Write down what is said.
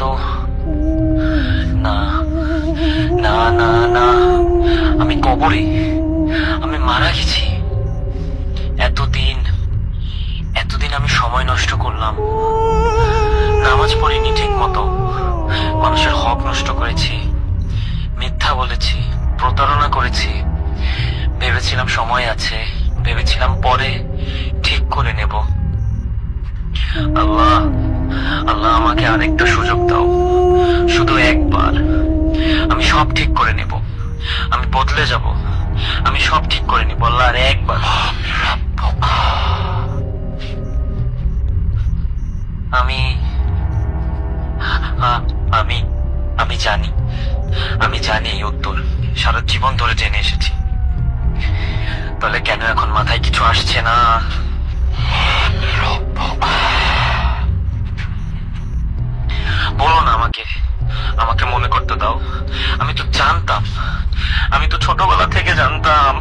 তো না, না না না, আমি কবরে, আমি মারা গেছি। এতদিন এতদিন আমি সময় নষ্ট করলাম, নামাজ পড়িনি ঠিক মতো, মানুষের হক নষ্ট করেছি, মিথ্যা বলেছি, প্রতারণা করেছি। ভেবেছিলাম সময় আছে, ভেবেছিলাম পরে ঠিক করে নেব। আল্লাহ, আল্লাহ আমাকে আরেকটা সুযোগ দাও, শুধু একবার। আমি সব ঠিক করে নেব, আমি বদলে যাব, আমি সব ঠিক করে নিব আল্লাহ, আর একবার। আমি আমি আমি জানি, আমি জানি এই উত্তর, সারা জীবন ধরে জেনে এসেছি। তাহলে কেন এখন মাথায় কিছু আসছে না? বলো না আমাকে, আমাকে মনে করতে দাও। আমি তো জানতাম, আমি তো ছোটবেলা থেকে জানতাম